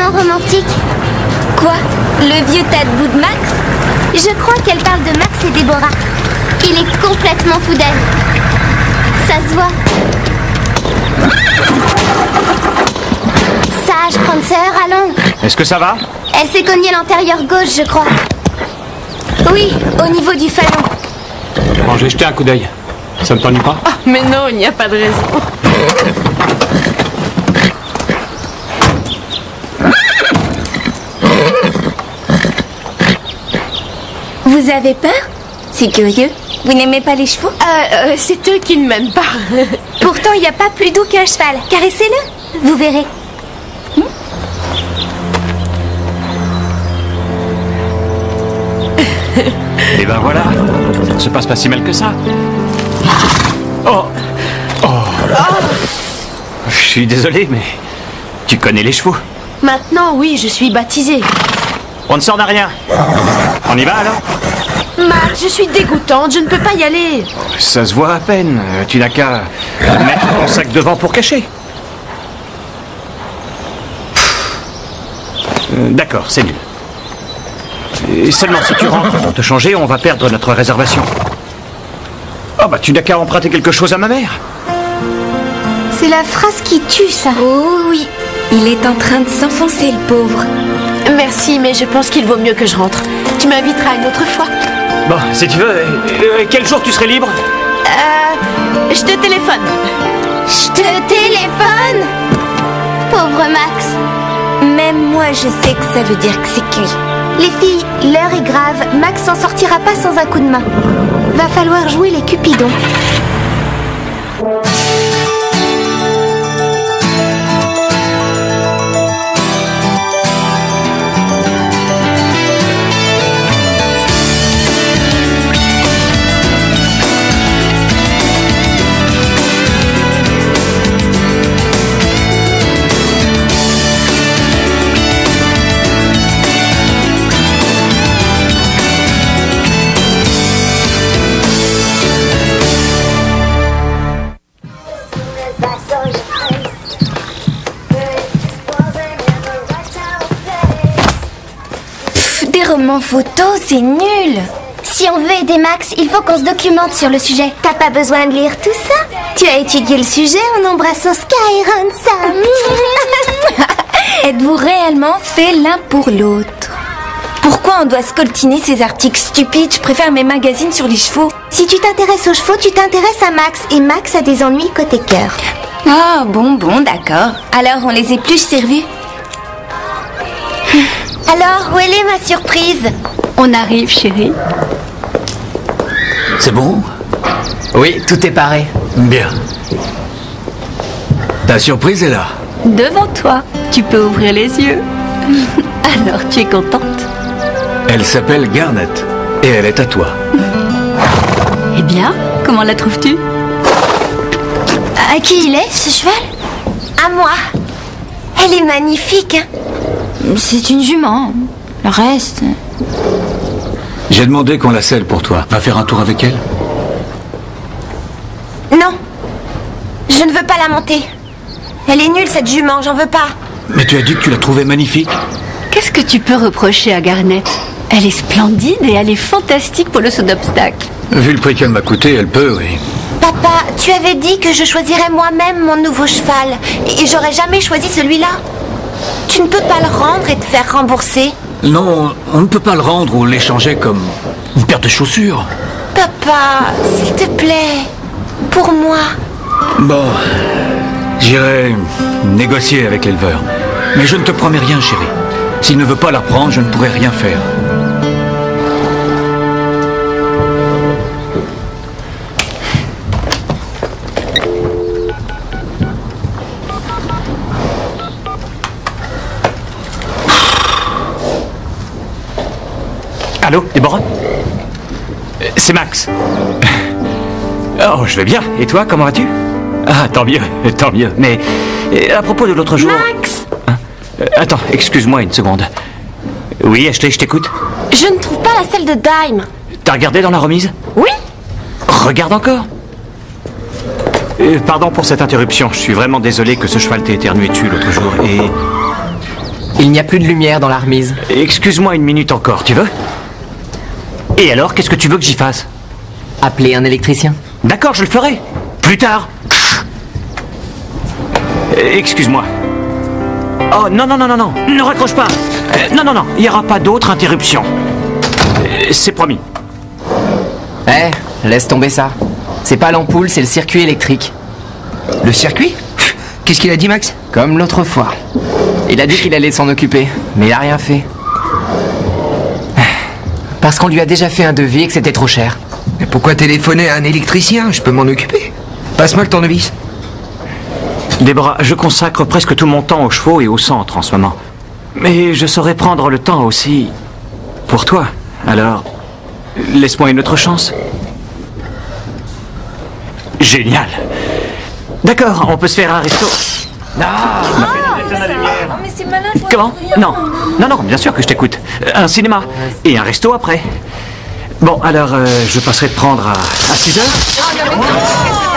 vraiment romantique. Quoi? Le vieux tas de bout de Max? Je crois qu'elle parle de Max et Déborah. Il est complètement fou d'elle. Ça se voit. Sage, Prancer, allons. Est-ce que ça va? Elle s'est cognée l'antérieur gauche, je crois. Oui, au niveau du fallon. Bon, je vais jeter un coup d'œil. Ça ne t'ennuie pas? Ah, mais non, il n'y a pas de raison. Vous avez peur? C'est curieux. Vous n'aimez pas les chevaux? C'est eux qui ne m'aiment pas. Pourtant, il n'y a pas plus doux qu'un cheval. Caressez-le, vous verrez. Et ben voilà, ça ne se passe pas si mal que ça. Oh, Je suis désolé, mais tu connais les chevaux. Maintenant, oui, je suis baptisée. On ne sort de rien. On y va alors? Max, je suis dégoûtante, je ne peux pas y aller. Ça se voit à peine. Tu n'as qu'à mettre ton sac devant pour cacher. D'accord, c'est nul. Et seulement si tu rentres pour te changer, on va perdre notre réservation. Oh bah tu n'as qu'à emprunter quelque chose à ma mère. C'est la phrase qui tue, ça. Oh oui, il est en train de s'enfoncer, le pauvre. Merci, mais je pense qu'il vaut mieux que je rentre. Tu m'inviteras une autre fois. Bon, si tu veux, quel jour tu serais libre? Je te téléphone. Je te téléphone. Pauvre Max. Même moi, je sais que ça veut dire que c'est cuit. Les filles, l'heure est grave. Max s'en sortira pas sans un coup de main. Va falloir jouer les Cupidons. Des romans photos, c'est nul. Si on veut aider Max, il faut qu'on se documente sur le sujet. T'as pas besoin de lire tout ça. Tu as étudié le sujet en embrassant Skyron, Sam. Êtes-vous réellement fait l'un pour l'autre? Pourquoi on doit scoltiner ces articles stupides? Je préfère mes magazines sur les chevaux. Si tu t'intéresses aux chevaux, tu t'intéresses à Max. Et Max a des ennuis côté cœur. Ah, bon, d'accord. Alors, on les épluche, servis. Alors, où est ma surprise? On arrive, chérie. C'est bon? Oui, tout est paré. Bien. Ta surprise est là. Devant toi, tu peux ouvrir les yeux. Alors, tu es contente? Elle s'appelle Garnet et elle est à toi. Eh bien, comment la trouves-tu? À qui il est, ce cheval? À moi. Elle est magnifique, hein? C'est une jument. Le reste... J'ai demandé qu'on la selle pour toi. Va faire un tour avec elle? Non. Je ne veux pas la monter. Elle est nulle, cette jument, j'en veux pas. Mais tu as dit que tu la trouvais magnifique. Qu'est-ce que tu peux reprocher à Garnet? Elle est splendide et elle est fantastique pour le saut d'obstacle. Vu le prix qu'elle m'a coûté, elle peut, oui. Papa, tu avais dit que je choisirais moi-même mon nouveau cheval. Et j'aurais jamais choisi celui-là. Tu ne peux pas le rendre et te faire rembourser. Non, on ne peut pas le rendre ou l'échanger comme une paire de chaussures. Papa, s'il te plaît. Pour moi. Bon, j'irai négocier avec l'éleveur. Mais je ne te promets rien, chérie. S'il ne veut pas la prendre, je ne pourrai rien faire. Allô, Déborah? C'est Max. Oh, je vais bien. Et toi, comment vas-tu? Ah, tant mieux, tant mieux. Mais à propos de l'autre jour... Max! Hein? Attends, excuse-moi une seconde. Oui, Ashley, je t'écoute. Je ne trouve pas la selle de Dime. T'as regardé dans la remise? Oui? Regarde encore. Pardon pour cette interruption. Je suis vraiment désolé que ce cheval t'ait éternué dessus l'autre jour. Il n'y a plus de lumière dans la remise. Excuse-moi une minute encore, tu veux? Et alors, qu'est-ce que tu veux que j'y fasse? Appelez un électricien. D'accord, je le ferai. Plus tard. Excuse-moi. Oh, non, non, non, non, non. Ne raccroche pas. Non, non, non. Il n'y aura pas d'autre interruption. C'est promis. Laisse tomber ça. C'est pas l'ampoule, c'est le circuit électrique. Le circuit? Qu'est-ce qu'il a dit, Max? Comme l'autre fois. Il a dit qu'il allait s'en occuper, mais il a rien fait. Parce qu'on lui a déjà fait un devis et que c'était trop cher. Mais pourquoi téléphoner à un électricien? Je peux m'en occuper. Passe-moi le tournevis. Déborah, je consacre presque tout mon temps aux chevaux et au centre en ce moment. Mais je saurais prendre le temps aussi pour toi. Alors, laisse-moi une autre chance. Génial. D'accord, on peut se faire un resto. Mais c'est malin. Comment? Non. Non, non, bien sûr que je t'écoute. Un cinéma. Et un resto après. Bon, alors, je passerai te prendre à 6 heures.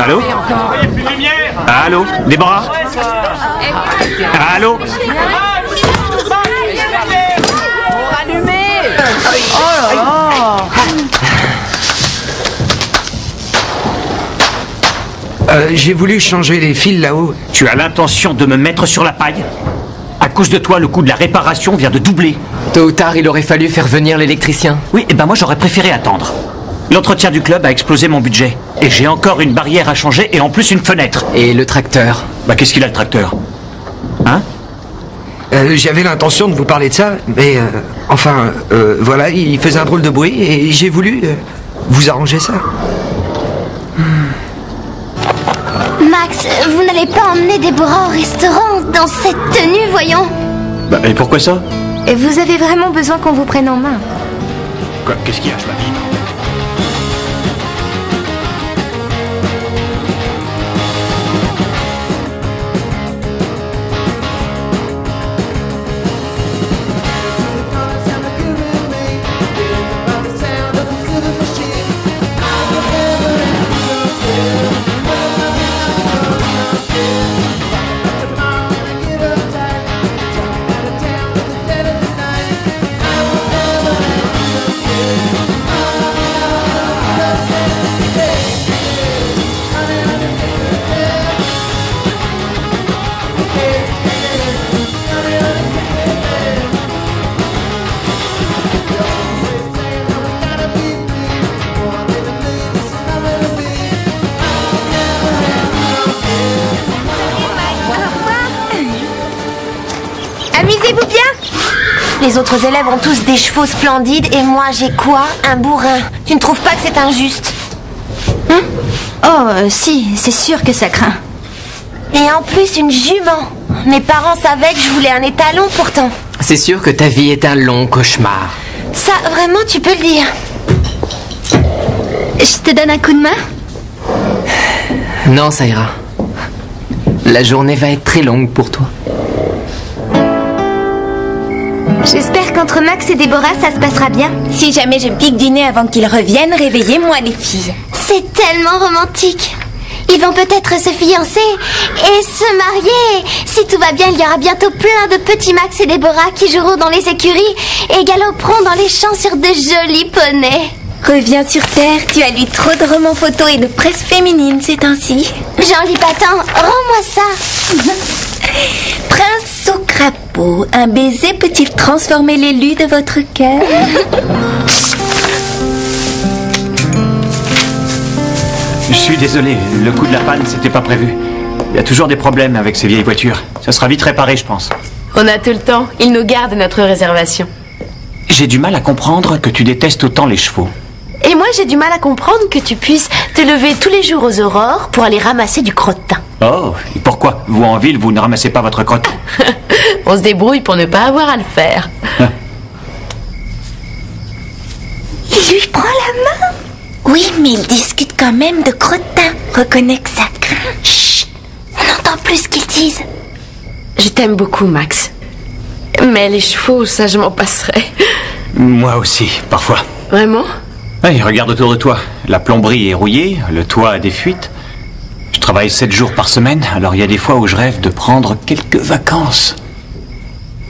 Allô? Allô? Déborah? Allô? J'ai voulu changer les fils là-haut. Tu as l'intention de me mettre sur la paille? À cause de toi, le coût de la réparation vient de doubler. Tôt ou tard, il aurait fallu faire venir l'électricien. Oui, et ben moi j'aurais préféré attendre. L'entretien du club a explosé mon budget. Et j'ai encore une barrière à changer et en plus une fenêtre. Et le tracteur? Bah qu'est-ce qu'il a le tracteur? Hein? J'avais l'intention de vous parler de ça, mais voilà, il faisait un drôle de bruit et j'ai voulu vous arranger ça. Max, vous n'allez pas emmener Déborah au restaurant dans cette tenue, voyons. Bah et pourquoi ça? Et vous avez vraiment besoin qu'on vous prenne en main. Quoi, qu'est-ce qu'il y a, je m'habille? Amusez-vous bien. Les autres élèves ont tous des chevaux splendides et moi j'ai quoi? Un bourrin. Tu ne trouves pas que c'est injuste? Si, c'est sûr que ça craint. Et en plus une jument. Mes parents savaient que je voulais un étalon pourtant. C'est sûr que ta vie est un long cauchemar. Ça, vraiment, tu peux le dire. Je te donne un coup de main? Non, ça ira. La journée va être très longue pour toi. J'espère qu'entre Max et Déborah, ça se passera bien. Si jamais je pique du nez avant qu'ils reviennent, réveillez-moi les filles. C'est tellement romantique. Ils vont peut-être se fiancer et se marier. Si tout va bien, il y aura bientôt plein de petits Max et Déborah qui joueront dans les écuries et galoperont dans les champs sur de jolis poneys. Reviens sur Terre, tu as lu trop de romans photos et de presse féminine ces temps-ci. J'en lis pas tant, rends-moi ça. Prince au crapaud, un baiser peut-il transformer l'élu de votre cœur? Je suis désolé, le coup de la panne, c'était pas prévu. Il y a toujours des problèmes avec ces vieilles voitures. Ça sera vite réparé, je pense. On a tout le temps. Il nous garde notre réservation. J'ai du mal à comprendre que tu détestes autant les chevaux. Et moi, j'ai du mal à comprendre que tu puisses te lever tous les jours aux aurores pour aller ramasser du crottin. Oh, et pourquoi? Vous, en ville, vous ne ramassez pas votre crotte? On se débrouille pour ne pas avoir à le faire. Il lui prend la main. Oui, mais ils discutent quand même de crottin. Reconnais que ça craint. Chut, on n'entend plus ce qu'ils disent. Je t'aime beaucoup, Max. Mais les chevaux, ça, je m'en passerai. Moi aussi, parfois. Vraiment? Hey, regarde autour de toi. La plomberie est rouillée, le toit a des fuites. Je travaille 7 jours par semaine, alors il y a des fois où je rêve de prendre quelques vacances.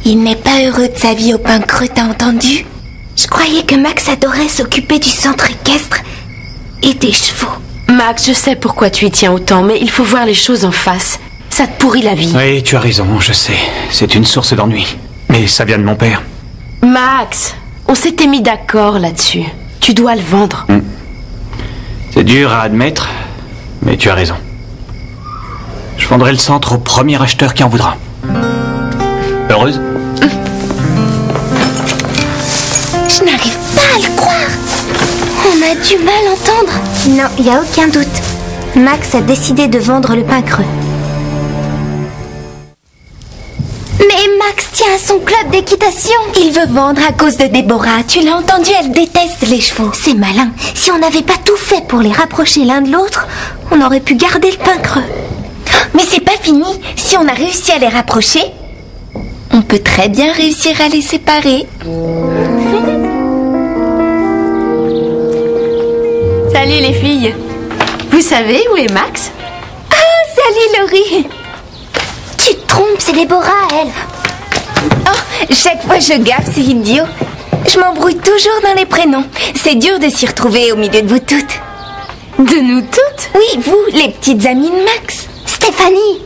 Il n'est pas heureux de sa vie au pain creux, t'as entendu? Je croyais que Max adorait s'occuper du centre équestre et des chevaux. Max, je sais pourquoi tu y tiens autant, mais il faut voir les choses en face. Ça te pourrit la vie. Oui, tu as raison, je sais. C'est une source d'ennui. Mais ça vient de mon père. Max, on s'était mis d'accord là-dessus. Tu dois le vendre. C'est dur à admettre, mais tu as raison. Je vendrai le centre au premier acheteur qui en voudra. Heureuse? Je n'arrive pas à le croire. On a du mal à entendre. Non, il n'y a aucun doute. Max a décidé de vendre le pain creux. Mais Max tient à son club d'équitation. Il veut vendre à cause de Déborah. Tu l'as entendu, elle déteste les chevaux. C'est malin. Si on n'avait pas tout fait pour les rapprocher l'un de l'autre, on aurait pu garder le pain creux. Mais c'est pas fini. Si on a réussi à les rapprocher, on peut très bien réussir à les séparer. Salut les filles. Vous savez où est Max? Ah, salut Laurie. Tu te trompes, c'est Déborah, elle. Oh, chaque fois je gaffe, c'est idiot. Je m'embrouille toujours dans les prénoms. C'est dur de s'y retrouver au milieu de vous toutes. De nous toutes? Oui, vous, les petites amies de Max. Stéphanie.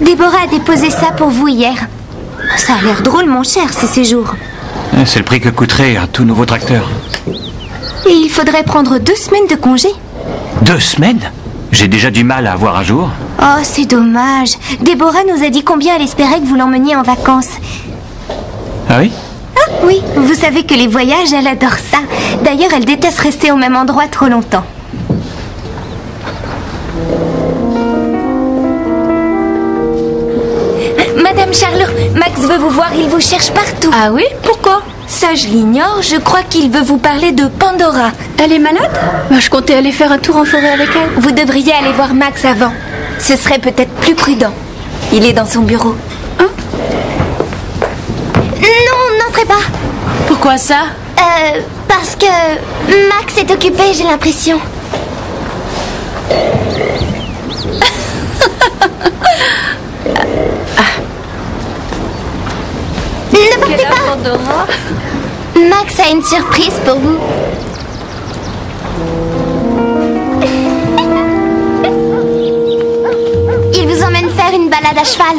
Déborah a déposé ça pour vous hier. Ça a l'air drôle, mon cher, ces séjours. C'est le prix que coûterait un tout nouveau tracteur. Et il faudrait prendre 2 semaines de congé. 2 semaines? J'ai déjà du mal à avoir un jour. Oh, c'est dommage. Déborah nous a dit combien elle espérait que vous l'emmeniez en vacances. Ah oui? Ah, oui, vous savez que les voyages, elle adore ça. D'ailleurs, elle déteste rester au même endroit trop longtemps. Madame Charlot, Max veut vous voir, il vous cherche partout. Ah oui? Pourquoi? Ça, je l'ignore, je crois qu'il veut vous parler de Pandora. Elle est malade? Je comptais aller faire un tour en forêt avec elle. Vous devriez aller voir Max avant. Ce serait peut-être plus prudent. Il est dans son bureau. Non, n'entrez pas. Pourquoi ça? Parce que Max est occupé, j'ai l'impression. Ne partez pas. Pandora? Max a une surprise pour vous. Il vous emmène faire une balade à cheval.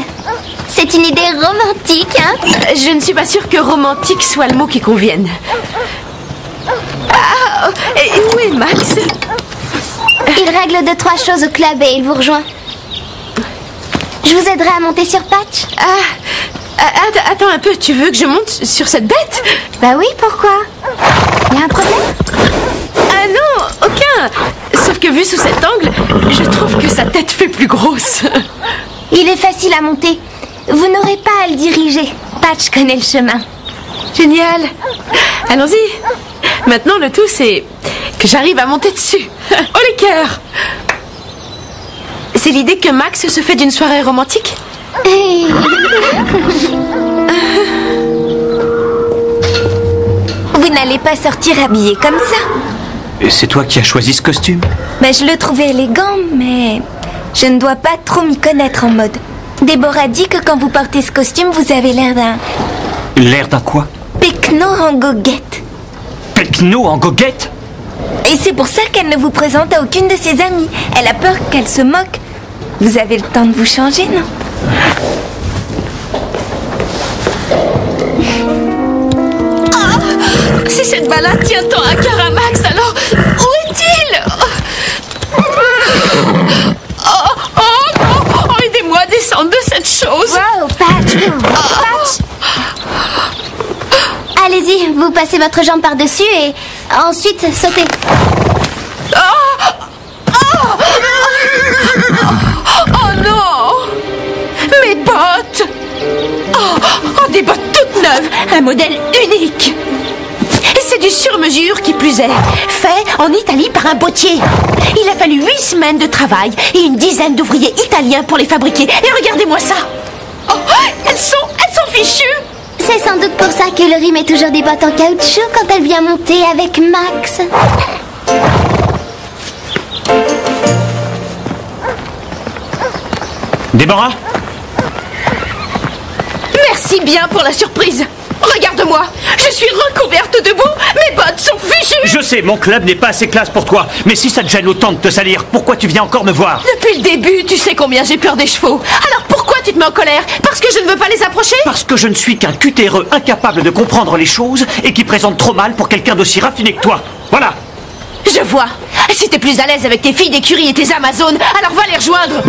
C'est une idée romantique, hein? Je ne suis pas sûre que romantique soit le mot qui convienne. Ah, et où est Max? Il règle 2-3 choses au club et il vous rejoint. Je vous aiderai à monter sur Patch. Attends un peu, tu veux que je monte sur cette bête? Bah oui, pourquoi? Y a un problème? Ah non, aucun. Sauf que vu sous cet angle, je trouve que sa tête fait plus grosse. Il est facile à monter. Vous n'aurez pas à le diriger. Patch connaît le chemin. Génial. Allons-y. Maintenant, le tout, c'est que j'arrive à monter dessus. Oh les cœurs! C'est l'idée que Max se fait d'une soirée romantique? Vous n'allez pas sortir habillé comme ça. Et c'est toi qui as choisi ce costume? Ben, je le trouvais élégant, mais je ne dois pas trop m'y connaître en mode. Déborah dit que quand vous portez ce costume, vous avez l'air d'un L'air d'un quoi? pecno en goguette. Pecno en goguette? Et c'est pour ça qu'elle ne vous présente à aucune de ses amies. Elle a peur qu'elle se moque. Vous avez le temps de vous changer, non? Si cette balade tient tant à cœur à Max, alors où est-il? Oh, aidez-moi à descendre de cette chose. Wow, Patch. Patch. Allez-y, vous passez votre jambe par-dessus et ensuite sautez. Oh non! Mes bottes! Oh, des bottes toutes neuves, un modèle unique. Et c'est du sur-mesure qui plus est, fait en Italie par un bottier. Il a fallu 8 semaines de travail et une dizaine d'ouvriers italiens pour les fabriquer. Et regardez-moi ça! Oh, elles sont fichues! C'est sans doute pour ça que Laurie met toujours des bottes en caoutchouc quand elle vient monter avec Max. Déborah? Merci bien pour la surprise. Regarde-moi, je suis recouverte de boue, mes bottes sont fichues. Je sais, mon club n'est pas assez classe pour toi. Mais si ça te gêne autant de te salir, pourquoi tu viens encore me voir? Depuis le début, tu sais combien j'ai peur des chevaux. Alors pourquoi tu te mets en colère? Parce que je ne veux pas les approcher? Parce que je ne suis qu'un cutéreux incapable de comprendre les choses et qui présente trop mal pour quelqu'un d'aussi raffiné que toi. Voilà. Je vois. Si t'es plus à l'aise avec tes filles d'écurie et tes Amazones, alors va les rejoindre.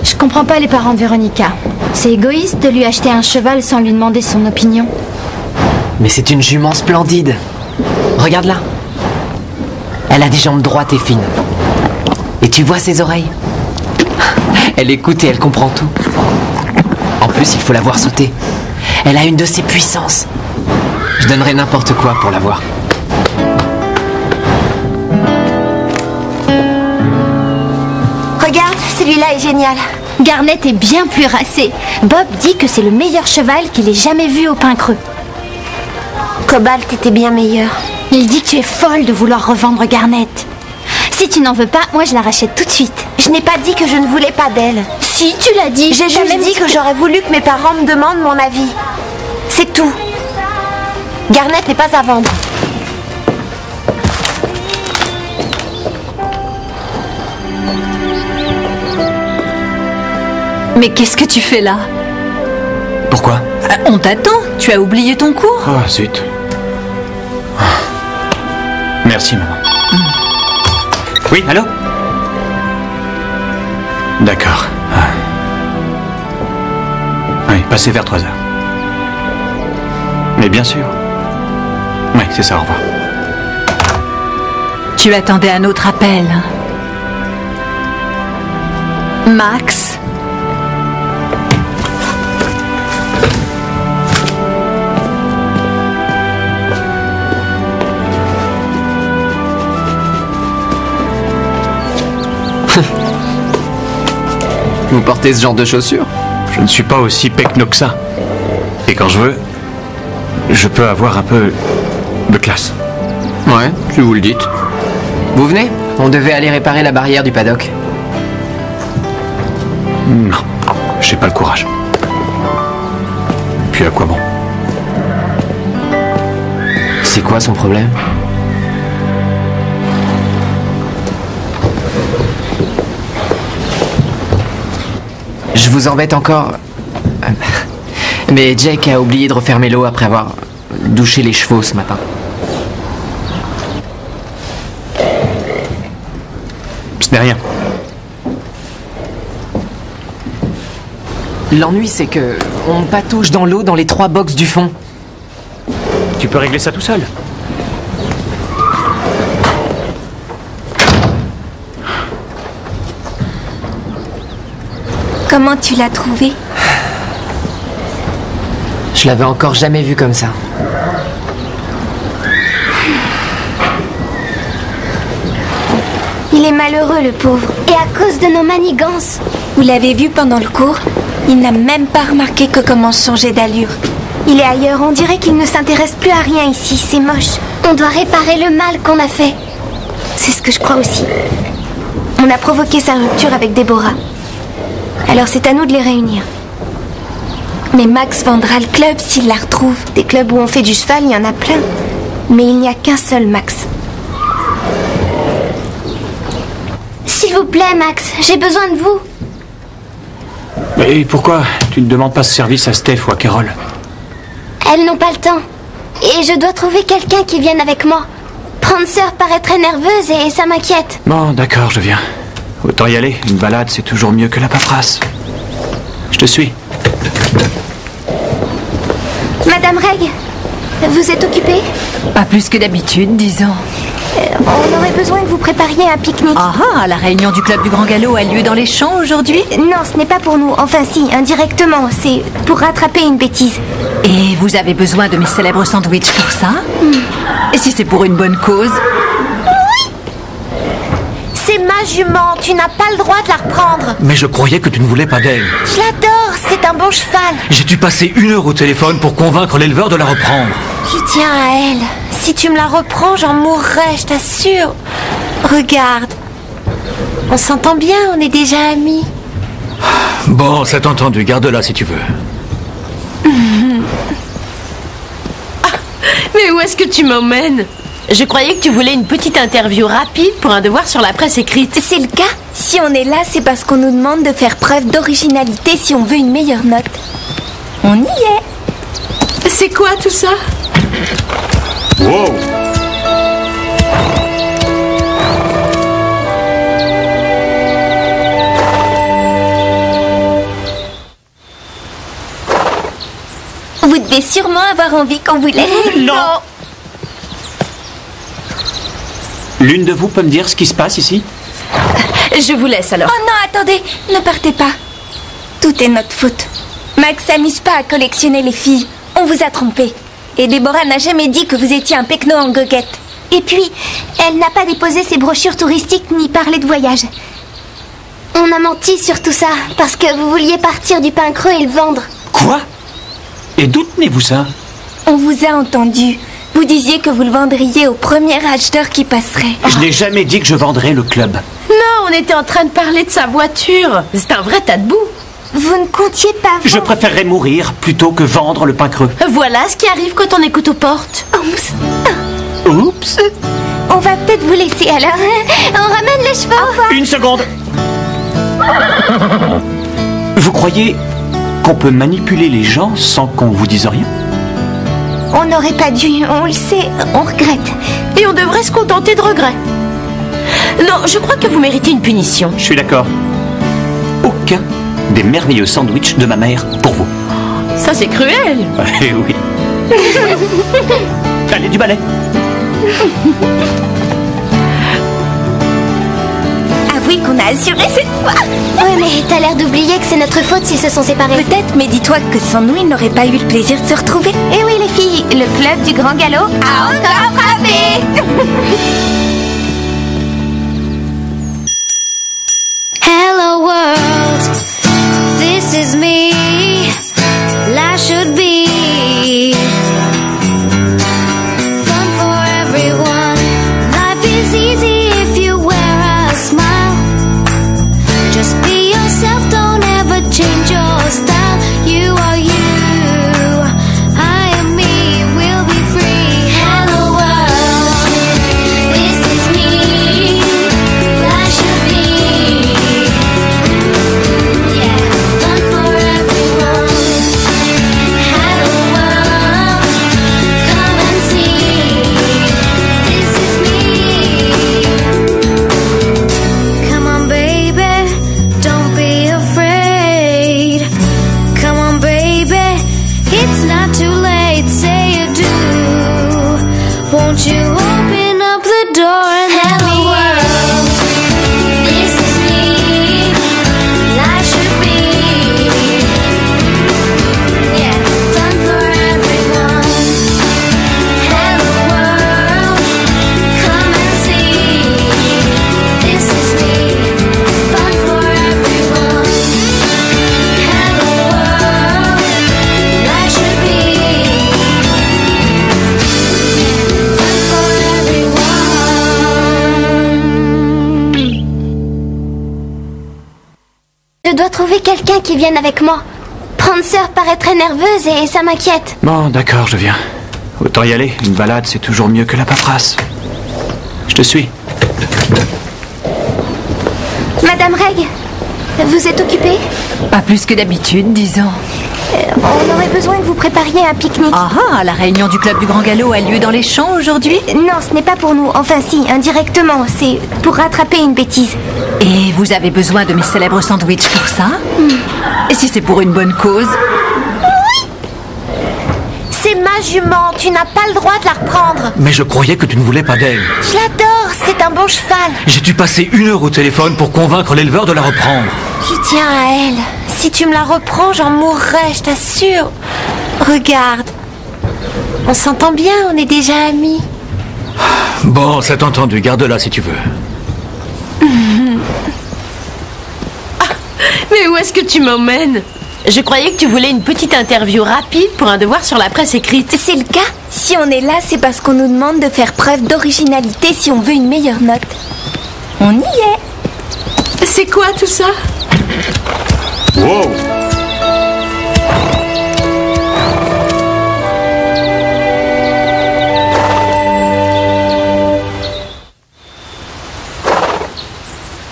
Je comprends pas les parents de Véronica. C'est égoïste de lui acheter un cheval sans lui demander son opinion. Mais c'est une jument splendide. Regarde-la. Elle a des jambes droites et fines. Et tu vois ses oreilles? Elle écoute et elle comprend tout. En plus, il faut la voir sauter. Elle a une de ses puissances. Je donnerais n'importe quoi pour la voir. Regarde, celui-là est génial. Garnet est bien plus racé. Bob dit que c'est le meilleur cheval qu'il ait jamais vu au Pin Creux. Cobalt était bien meilleur. Il dit que tu es folle de vouloir revendre Garnet. Si tu n'en veux pas, moi je la rachète tout de suite. Je n'ai pas dit que je ne voulais pas d'elle. Si, tu l'as dit. J'ai juste dit que j'aurais voulu que mes parents me demandent mon avis. C'est tout. Garnet n'est pas à vendre. Mais qu'est-ce que tu fais là? Pourquoi? On t'attend. Tu as oublié ton cours? Oh, zut. Merci, maman. Oui, allô? D'accord. Oui, passez vers 3 heures. Mais bien sûr. Oui, c'est ça, au revoir. Tu attendais un autre appel. Max? Vous portez ce genre de chaussures? Je ne suis pas aussi pecno que ça. Et quand je veux, je peux avoir un peu de classe. Ouais, si vous le dites. Vous venez? On devait aller réparer la barrière du paddock. Non, j'ai pas le courage. Puis à quoi bon? C'est quoi son problème? Je vous embête encore. Mais Jake a oublié de refermer l'eau après avoir douché les chevaux ce matin. Ce n'est rien. L'ennui, c'est que on patauge dans l'eau dans les 3 box du fond. Tu peux régler ça tout seul. Comment tu l'as trouvé? Je l'avais encore jamais vu comme ça. Il est malheureux, le pauvre. Et à cause de nos manigances. Vous l'avez vu pendant le cours? Il n'a même pas remarqué que commence changer d'allure. Il est ailleurs, on dirait qu'il ne s'intéresse plus à rien ici, c'est moche. On doit réparer le mal qu'on a fait. C'est ce que je crois aussi. On a provoqué sa rupture avec Déborah. Alors c'est à nous de les réunir. Mais Max vendra le club s'il la retrouve. Des clubs où on fait du cheval, il y en a plein. Mais il n'y a qu'un seul Max. S'il vous plaît, Max, j'ai besoin de vous. Et pourquoi tu ne demandes pas ce service à Steph ou à Carole? Elles n'ont pas le temps. Et je dois trouver quelqu'un qui vienne avec moi. Prancer paraît très nerveuse et ça m'inquiète. Bon, d'accord, je viens. Autant y aller, une balade c'est toujours mieux que la paperasse. Je te suis. Madame Reg, vous êtes occupée? Pas plus que d'habitude, disons. On aurait besoin que vous prépariez un pique-nique. Ah, la réunion du club du Grand Galop a lieu dans les champs aujourd'hui? Non, ce n'est pas pour nous. Enfin si, indirectement. C'est pour rattraper une bêtise. Et vous avez besoin de mes célèbres sandwichs pour ça? Et si c'est pour une bonne cause? C'est ma jument, tu n'as pas le droit de la reprendre. Mais je croyais que tu ne voulais pas d'elle. Je l'adore, c'est un bon cheval. J'ai dû passer 1 heure au téléphone pour convaincre l'éleveur de la reprendre. Je tiens à elle. Si tu me la reprends, j'en mourrai, je t'assure. Regarde. On s'entend bien, on est déjà amis. Bon, c'est entendu, garde-la si tu veux. Mais où est-ce que tu m'emmènes? Je croyais que tu voulais une petite interview rapide pour un devoir sur la presse écrite. C'est le cas. Si on est là, c'est parce qu'on nous demande de faire preuve d'originalité si on veut une meilleure note. On y est. C'est quoi tout ça? Wow! Vous devez sûrement avoir envie qu'on vous laisse. Non! L'une de vous peut me dire ce qui se passe ici? Je vous laisse alors. Oh non, attendez, ne partez pas. Tout est notre faute. Max s'amuse pas à collectionner les filles. On vous a trompé. Et Déborah n'a jamais dit que vous étiez un pecno en goguette. Et puis, elle n'a pas déposé ses brochures touristiques ni parlé de voyage. On a menti sur tout ça, parce que vous vouliez partir du pain creux et le vendre. Quoi? Et d'où tenez-vous ça? On vous a entendu. Vous disiez que vous le vendriez au premier acheteur qui passerait. Je n'ai jamais dit que je vendrais le club. Non, on était en train de parler de sa voiture. C'est un vrai tas de boue. Vous ne comptiez pas vendre. Je préférerais mourir plutôt que vendre le pain creux. Voilà ce qui arrive quand on écoute aux portes. Oups. Oups! On va peut-être vous laisser alors. On ramène les chevaux. Au revoir. Une seconde! Vous croyez qu'on peut manipuler les gens sans qu'on vous dise rien? On n'aurait pas dû, on le sait, on regrette. Et on devrait se contenter de regrets. Non, je crois que vous méritez une punition. Je suis d'accord. Aucun des merveilleux sandwichs de ma mère pour vous. Ça, c'est cruel. Eh oui. Allez, du balai. Avouez qu'on a assuré cette fois. Ouais, mais t'as l'air d'oublier que c'est notre faute s'ils se sont séparés. Peut-être, mais dis-toi que sans nous, ils n'auraient pas eu le plaisir de se retrouver. Eh oui, les filles, le club du Grand Galop a encore frappé. Hello world, this is me. Life should be fun for everyone. Life is easy if you wear a smile. Just be yourself, don't ever change your style. You are you, I am me, we'll be free. Hello world, this is me. Life should be, yeah, fun for everyone. Hello world, come and see. This is me. Come on, baby, don't be afraid. Come on, baby, it's not too late. Say you do. Won't you open up the door and let me in? This is me. Life should be, yeah, fun for everyone. Hello world, come and see. This is me, fun for everyone. Hello world, life should be, fun for everyone. Je dois trouver quelqu'un qui vienne avec moi. Prendre sœur paraît très nerveuse et ça m'inquiète. Bon, d'accord, je viens. Autant y aller. Une balade, c'est toujours mieux que la paperasse. Je te suis. Madame Reg, vous êtes occupée? Pas plus que d'habitude, disons. On aurait besoin que vous prépariez un pique-nique. Ah, la réunion du club du Grand Galop a lieu dans les champs aujourd'hui? Non, ce n'est pas pour nous. Enfin si, indirectement. C'est pour rattraper une bêtise. Et vous avez besoin de mes célèbres sandwichs pour ça? Et si c'est pour une bonne cause? C'est ma jument, tu n'as pas le droit de la reprendre. Mais je croyais que tu ne voulais pas d'elle. Je l'adore, c'est un bon cheval. J'ai dû passer 1 heure au téléphone pour convaincre l'éleveur de la reprendre. Je tiens à elle. Si tu me la reprends, j'en mourrai, je t'assure. Regarde. On s'entend bien, on est déjà amis. Bon, c'est entendu, garde-la si tu veux. Mais où est-ce que tu m'emmènes? Je croyais que tu voulais une petite interview rapide pour un devoir sur la presse écrite. C'est le cas. Si on est là, c'est parce qu'on nous demande de faire preuve d'originalité si on veut une meilleure note. On y est. C'est quoi tout ça? Wow!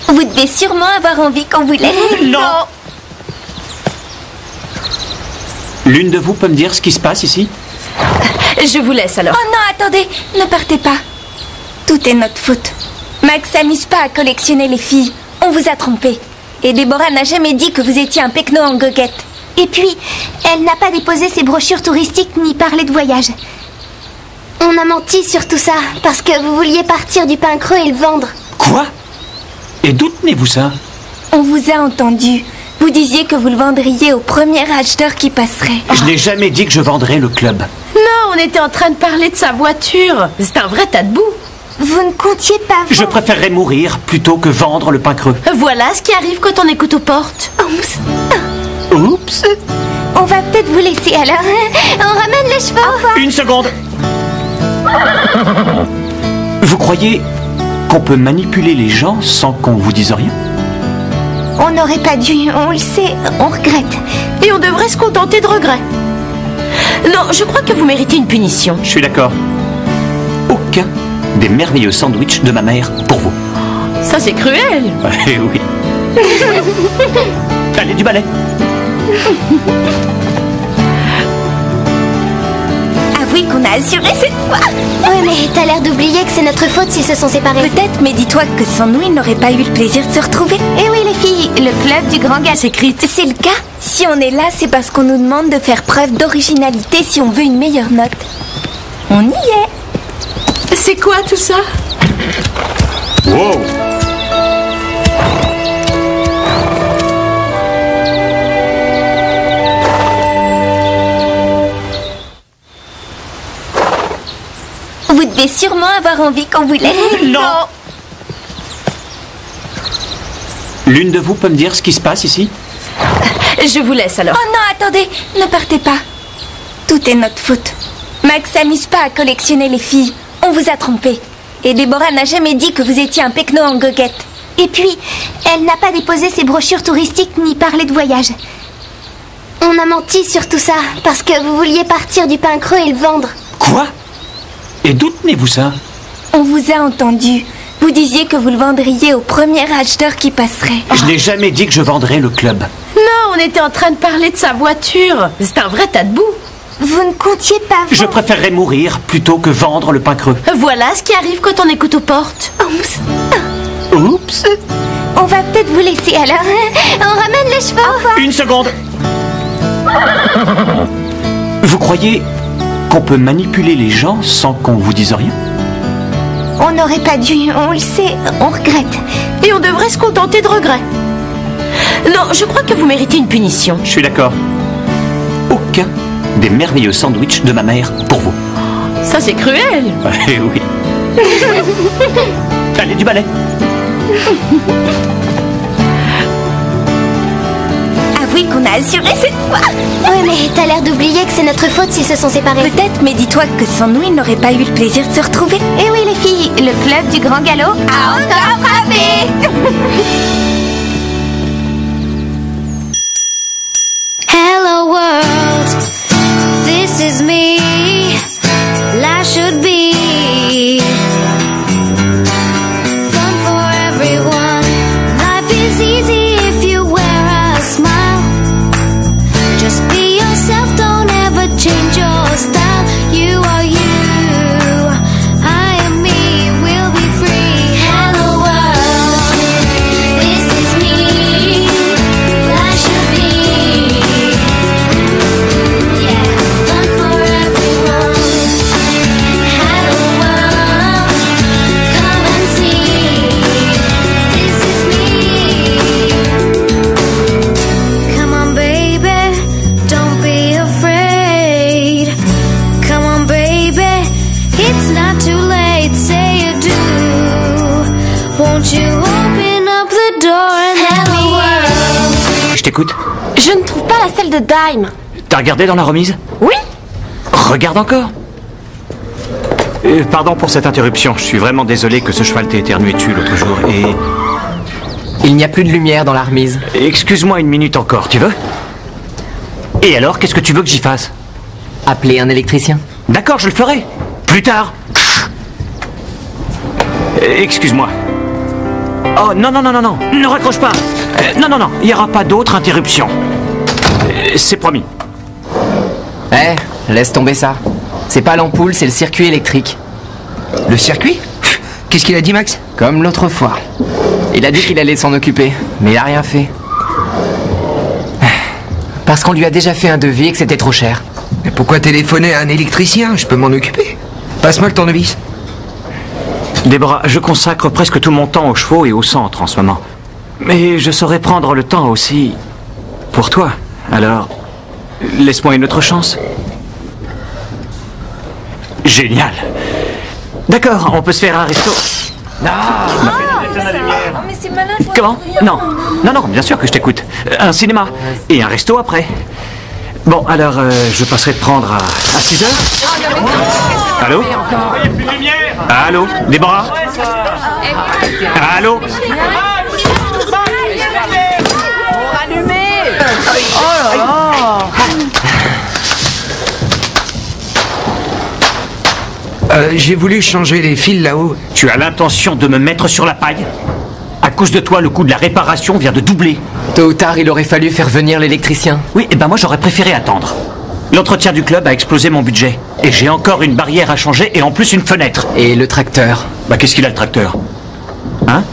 Vous devez sûrement avoir envie qu'on vous laisse. Non! L'une de vous peut me dire ce qui se passe ici? Je vous laisse alors. Oh non, attendez, ne partez pas. Tout est notre faute. Max s'amuse pas à collectionner les filles. On vous a trompé. Et Déborah n'a jamais dit que vous étiez un pecno en goguette. Et puis, elle n'a pas déposé ses brochures touristiques ni parlé de voyage. On a menti sur tout ça, parce que vous vouliez partir du pain creux et le vendre. Quoi? Et d'où tenez-vous ça? On vous a entendu. Vous disiez que vous le vendriez au premier acheteur qui passerait. Je n'ai jamais dit que je vendrais le club. Non, on était en train de parler de sa voiture. C'est un vrai tas de boue. Vous ne comptiez pas vendre. Je préférerais mourir plutôt que vendre le pain creux. Voilà ce qui arrive quand on écoute aux portes. Oups! On va peut-être vous laisser alors. On ramène les chevaux. Au revoir. Une seconde! Vous croyez qu'on peut manipuler les gens sans qu'on vous dise rien? On n'aurait pas dû, on le sait, on regrette. Et on devrait se contenter de regrets. Non, je crois que vous méritez une punition. Je suis d'accord. Aucun des merveilleux sandwichs de ma mère pour vous. Ça, c'est cruel. Eh oui. Allez, du balai. Avouez qu'on a assuré cette fois. Oui, mais t'as l'air d'oublier que c'est notre faute s'ils se sont séparés. Peut-être, mais dis-toi que sans nous, ils n'auraient pas eu le plaisir de se retrouver. Eh oui, les filles, le club du Grand Gal s'écrite. C'est le cas. Si on est là, c'est parce qu'on nous demande de faire preuve d'originalité si on veut une meilleure note. On y est. C'est quoi tout ça? Wow! Vous devez sûrement avoir envie qu'on vous laisse. Non! L'une de vous peut me dire ce qui se passe ici? Je vous laisse alors. Oh non, attendez, ne partez pas. Tout est notre faute. Max s'amuse pas à collectionner les filles. On vous a trompé. Et Déborah n'a jamais dit que vous étiez un pecno en goguette. Et puis, elle n'a pas déposé ses brochures touristiques ni parlé de voyage. On a menti sur tout ça, parce que vous vouliez partir du pain creux et le vendre. Quoi? Et d'où tenez-vous ça? On vous a entendu. Vous disiez que vous le vendriez au premier acheteur qui passerait. Je n'ai jamais dit que je vendrais le club. Non, on était en train de parler de sa voiture. C'est un vrai tas de boue. Vous ne comptiez pas vendre. Je préférerais mourir plutôt que vendre le pain creux. Voilà ce qui arrive quand on écoute aux portes. Oups! On va peut-être vous laisser alors. On ramène les chevaux. Au revoir. Une seconde! Vous croyez qu'on peut manipuler les gens sans qu'on vous dise rien? On n'aurait pas dû, on le sait, on regrette. Et on devrait se contenter de regrets. Non, je crois que vous méritez une punition. Je suis d'accord. Aucun des merveilleux sandwichs de ma mère pour vous. Ça, c'est cruel. Eh oui. Allez, du balai. Avouez qu'on a assuré cette fois. Oui, mais t'as l'air d'oublier que c'est notre faute s'ils se sont séparés. Peut-être, mais dis-toi que sans nous, ils n'auraient pas eu le plaisir de se retrouver. Eh oui, les filles, le club du Grand Galop a encore frappé. Hello world, this is me. Life should be fun for everyone. Life is easy if you wear a smile. Just be yourself, don't ever change your style. You are you, I am me, we'll be free. Hello world, this je t'écoute. Je ne trouve pas la selle de Dime. T'as regardé dans la remise? Oui. Regarde encore. Pardon pour cette interruption. Je suis vraiment désolé que ce cheval t'ait éternué dessus l'autre jour et... Il n'y a plus de lumière dans la remise. Excuse-moi une minute encore, tu veux? Et alors, qu'est-ce que tu veux que j'y fasse? Appeler un électricien. D'accord, je le ferai. Plus tard. Excuse-moi. Oh, non, non, non, non, non. Ne raccroche pas. Non, non, non. Il n'y aura pas d'autre interruption. C'est promis. Laisse tomber ça. C'est pas l'ampoule, c'est le circuit électrique. Le circuit? Qu'est-ce qu'il a dit, Max? Comme l'autre fois. Il a dit qu'il allait s'en occuper, mais il a rien fait. Parce qu'on lui a déjà fait un devis et que c'était trop cher. Mais pourquoi téléphoner à un électricien? Je peux m'en occuper. Passe-moi le tournevis. Déborah, je consacre presque tout mon temps aux chevaux et au centre en ce moment. Mais je saurais prendre le temps aussi pour toi. Alors, laisse-moi une autre chance. Génial. D'accord, on peut se faire un resto. Mais c'est malin. Comment? Non. Non, non, bien sûr que je t'écoute. Un cinéma. Et un resto après. Bon, alors, je passerai te prendre à 6 heures. Allô? Allô? Déborah? Allô? J'ai voulu changer les fils là-haut. Tu as l'intention de me mettre sur la paille? À cause de toi, le coût de la réparation vient de doubler. Tôt ou tard, il aurait fallu faire venir l'électricien. Oui, et ben moi j'aurais préféré attendre. L'entretien du club a explosé mon budget. Et j'ai encore une barrière à changer et en plus une fenêtre. Et le tracteur? Bah qu'est-ce qu'il a le tracteur? Hein?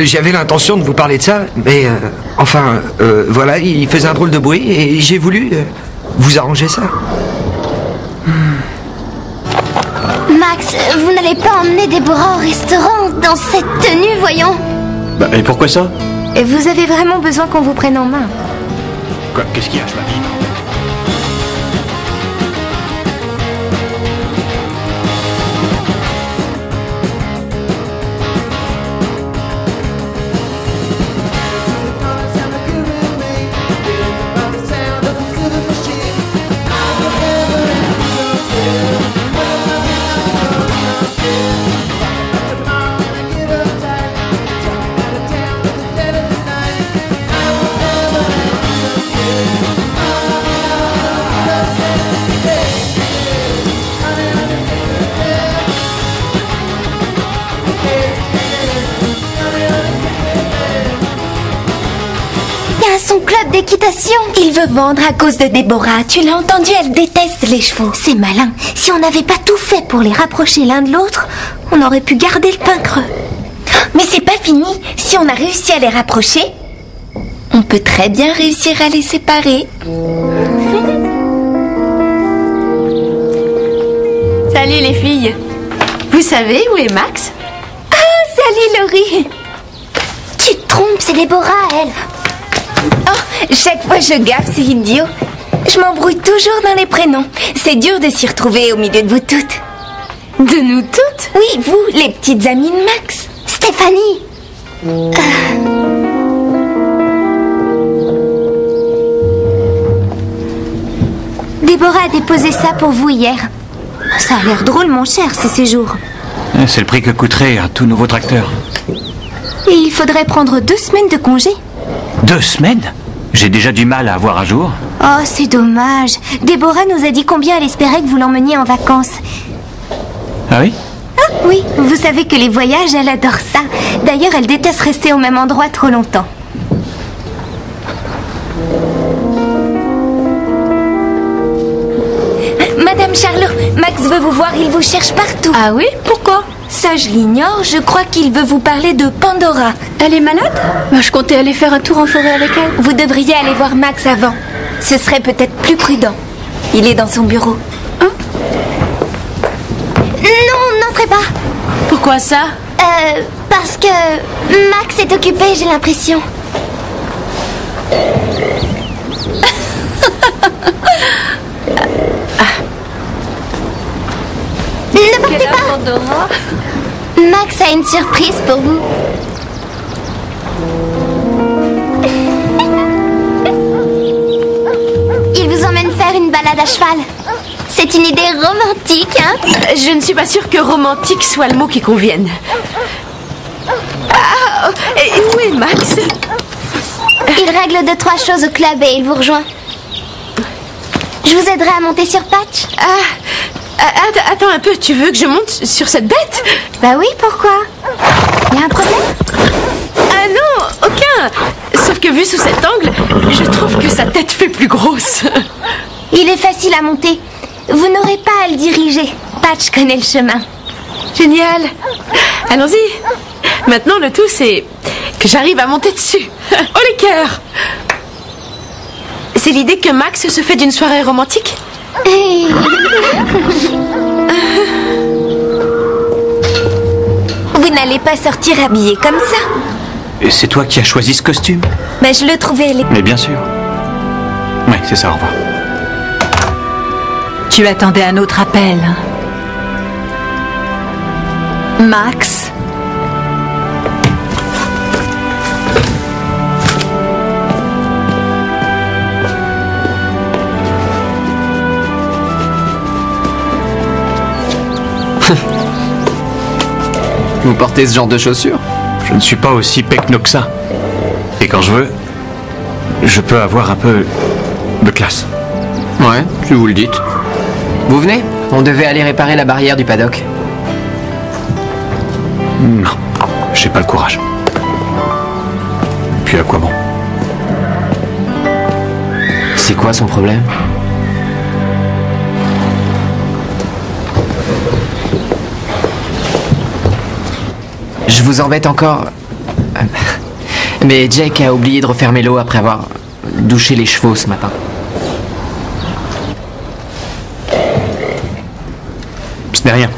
J'avais l'intention de vous parler de ça, mais voilà, il faisait un drôle de bruit et j'ai voulu vous arranger ça. Max, vous n'allez pas emmener Déborah au restaurant dans cette tenue, voyons. Bah et pourquoi ça? Et vous avez vraiment besoin qu'on vous prenne en main. Quoi? Qu'est-ce qu'il y a, Schwabine? Son club d'équitation. Il veut vendre à cause de Déborah. Tu l'as entendu, elle déteste les chevaux. C'est malin. Si on n'avait pas tout fait pour les rapprocher l'un de l'autre, on aurait pu garder le pain creux. Mais c'est pas fini. Si on a réussi à les rapprocher, on peut très bien réussir à les séparer. Salut les filles. Vous savez où est Max? Ah, salut Laurie. Tu te trompes, c'est Déborah, elle. Oh, chaque fois je gaffe, c'est idiot. Je m'embrouille toujours dans les prénoms. C'est dur de s'y retrouver au milieu de vous toutes. De nous toutes? Oui, vous, les petites amies de Max. Stéphanie. Déborah a déposé ça pour vous hier. Ça a l'air drôle, mon cher, ces séjours. C'est le prix que coûterait un tout nouveau tracteur. Et il faudrait prendre 2 semaines de congé. 2 semaines? J'ai déjà du mal à avoir un jour. Oh, c'est dommage. Déborah nous a dit combien elle espérait que vous l'emmeniez en vacances. Ah oui? Ah, oui, vous savez que les voyages, elle adore ça. D'ailleurs, elle déteste rester au même endroit trop longtemps. Madame Charlot, Max veut vous voir, il vous cherche partout. Ah oui? Pourquoi? Ça, je l'ignore, je crois qu'il veut vous parler de Pandora. Elle est malade? Bah, je comptais aller faire un tour en forêt avec elle. Vous devriez aller voir Max avant. Ce serait peut-être plus prudent. Il est dans son bureau. Hein? Non, n'entrez pas. Pourquoi ça? Parce que Max est occupé, j'ai l'impression. Ne partez pas. Pandora? Max a une surprise pour vous. balade à cheval. C'est une idée romantique, hein? Je ne suis pas sûre que romantique soit le mot qui convienne. Ah, et où est Max? Il règle 2-3 choses au club et il vous rejoint. Je vous aiderai à monter sur Patch. Attends un peu, tu veux que je monte sur cette bête? Bah oui, pourquoi? Y a un problème? Ah non, aucun. Sauf que vu sous cet angle, je trouve que sa tête fait plus grosse. Il est facile à monter. Vous n'aurez pas à le diriger. Patch connaît le chemin. Génial. Allons-y. Maintenant, le tout, c'est que j'arrive à monter dessus. Oh les cœurs! C'est l'idée que Max se fait d'une soirée romantique? Vous n'allez pas sortir habillé comme ça. Et c'est toi qui as choisi ce costume? Mais je le trouvais... Mais bien sûr. Oui, c'est ça, au revoir. Tu attendais un autre appel. Max? Vous portez ce genre de chaussures? Je ne suis pas aussi pecno que ça. Et quand je veux, je peux avoir un peu de classe. Ouais, si vous le dites. Vous venez? On devait aller réparer la barrière du paddock. Non, j'ai pas le courage. Puis à quoi bon? C'est quoi son problème? Je vous embête encore. Mais Jake a oublié de refermer l'eau après avoir douché les chevaux ce matin. Ce n'est rien.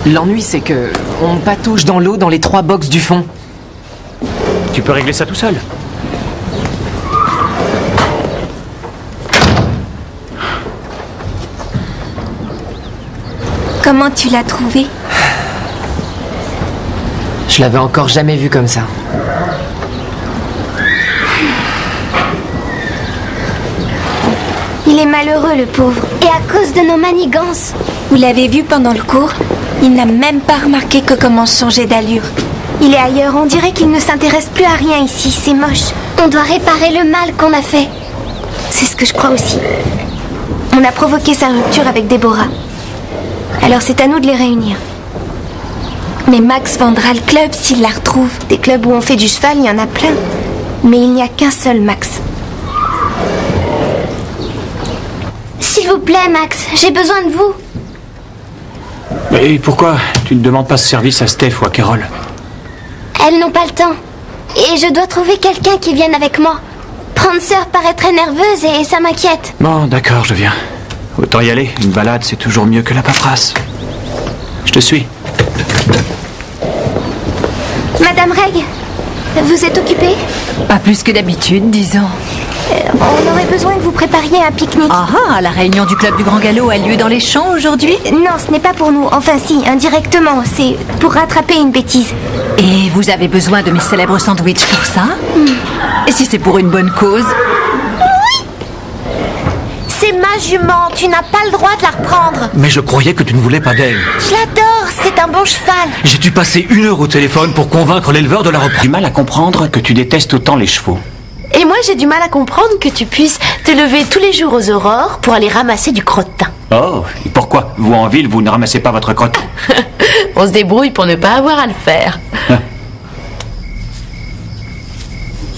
L'ennui, c'est que on patauge dans l'eau dans les 3 box du fond. Tu peux régler ça tout seul. Comment tu l'as trouvé? Je l'avais encore jamais vu comme ça. Il est malheureux, le pauvre. Et à cause de nos manigances. Vous l'avez vu pendant le cours? Il n'a même pas remarqué que commence changer d'allure. Il est ailleurs, on dirait qu'il ne s'intéresse plus à rien ici, c'est moche. On doit réparer le mal qu'on a fait. C'est ce que je crois aussi. On a provoqué sa rupture avec Déborah. Alors c'est à nous de les réunir. Mais Max vendra le club s'il la retrouve. Des clubs où on fait du cheval, il y en a plein. Mais il n'y a qu'un seul Max. S'il vous plaît, Max, j'ai besoin de vous. Et pourquoi tu ne demandes pas ce service à Steph ou à Carole? Elles n'ont pas le temps. Et je dois trouver quelqu'un qui vienne avec moi. Prendre sœur paraît très nerveuse et ça m'inquiète. Bon, d'accord, je viens. Autant y aller, une balade c'est toujours mieux que la paperasse. Je te suis. Madame Reg, vous êtes occupée? Pas plus que d'habitude, disons. On aurait besoin que vous prépariez un pique-nique. Ah, la réunion du club du Grand Galop a lieu dans les champs aujourd'hui? Non, ce n'est pas pour nous. Enfin si, indirectement. C'est pour rattraper une bêtise. Et vous avez besoin de mes célèbres sandwichs pour ça? Et si c'est pour une bonne cause? Oui! C'est ma jument, tu n'as pas le droit de la reprendre. Mais je croyais que tu ne voulais pas d'elle. Je l'adore, c'est un bon cheval. J'ai dû passer 1 heure au téléphone pour convaincre l'éleveur de la reprendre. J'ai du mal à comprendre que tu détestes autant les chevaux. Et moi, j'ai du mal à comprendre que tu puisses te lever tous les jours aux aurores pour aller ramasser du crottin. Oh, et pourquoi? Vous en ville, vous ne ramassez pas votre crottin? On se débrouille pour ne pas avoir à le faire.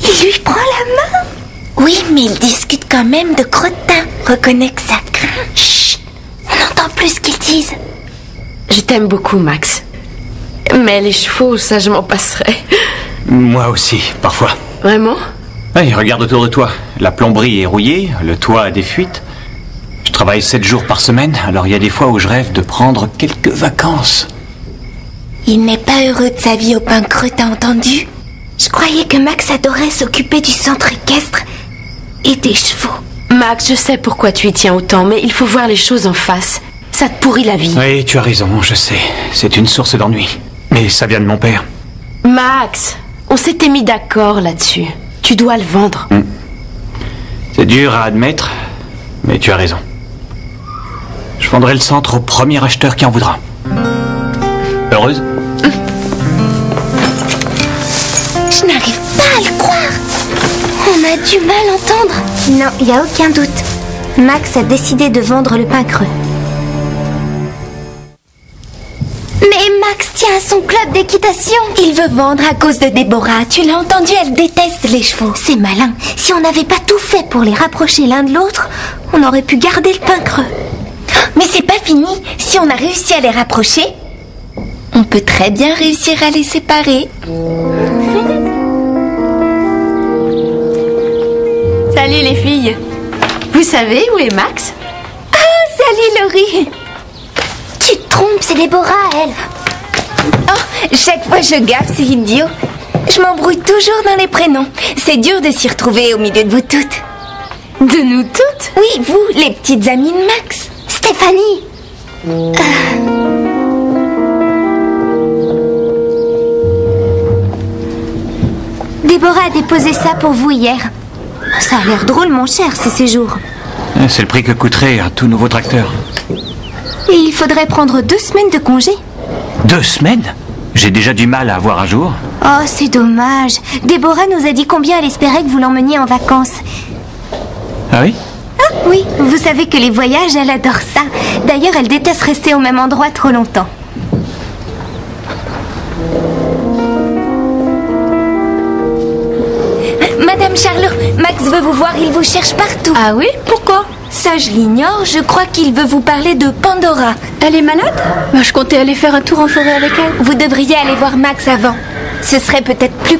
Il lui prend la main. Oui, mais ils discutent quand même de crottin. Reconnais que ça craint. Chut, on n'entend plus ce qu'ils disent. Je t'aime beaucoup, Max. Mais les chevaux, ça, je m'en passerai. Moi aussi, parfois. Vraiment? Hey, regarde autour de toi. La plomberie est rouillée, le toit a des fuites. Je travaille 7 jours par semaine, alors il y a des fois où je rêve de prendre quelques vacances. Il n'est pas heureux de sa vie au pain creux, t'as entendu? Je croyais que Max adorait s'occuper du centre équestre et des chevaux. Max, je sais pourquoi tu y tiens autant, mais il faut voir les choses en face. Ça te pourrit la vie. Oui, tu as raison, je sais. C'est une source d'ennui. Mais ça vient de mon père. Max, on s'était mis d'accord là-dessus. Tu dois le vendre. dur à admettre, mais tu as raison. Je vendrai le centre au premier acheteur qui en voudra. Heureuse? Je n'arrive pas à le croire. On a du mal à entendre. Non, il n'y a aucun doute. Max a décidé de vendre le pain creux. Mais Max tient à son club d'équitation. Il veut vendre à cause de Déborah. Tu l'as entendu, elle déteste les chevaux. C'est malin. Si on n'avait pas tout fait pour les rapprocher l'un de l'autre, on aurait pu garder le pain creux. Mais c'est pas fini. Si on a réussi à les rapprocher, on peut très bien réussir à les séparer. Salut les filles. Vous savez où est Max? Ah, salut Laurie. Tu te trompes, c'est Déborah, elle. Oh, chaque fois je gaffe, c'est idiot. Je m'embrouille toujours dans les prénoms. C'est dur de s'y retrouver au milieu de vous toutes. De nous toutes? Oui, vous, les petites amies de Max. Stéphanie. Déborah a déposé ça pour vous hier. Ça a l'air drôle, mon cher, ces séjours. C'est le prix que coûterait un tout nouveau tracteur. Et il faudrait prendre 2 semaines de congé. 2 semaines? J'ai déjà du mal à avoir un jour. Oh, c'est dommage. Déborah nous a dit combien elle espérait que vous l'emmeniez en vacances. Ah oui? Ah oui, vous savez que les voyages, elle adore ça. D'ailleurs, elle déteste rester au même endroit trop longtemps. Madame Charlot, Max veut vous voir, il vous cherche partout. Ah oui? Pourquoi? Ça, je l'ignore, je crois qu'il veut vous parler de Pandora. Elle est malade? Je comptais aller faire un tour en forêt avec elle. Vous devriez aller voir Max avant. Ce serait peut-être plus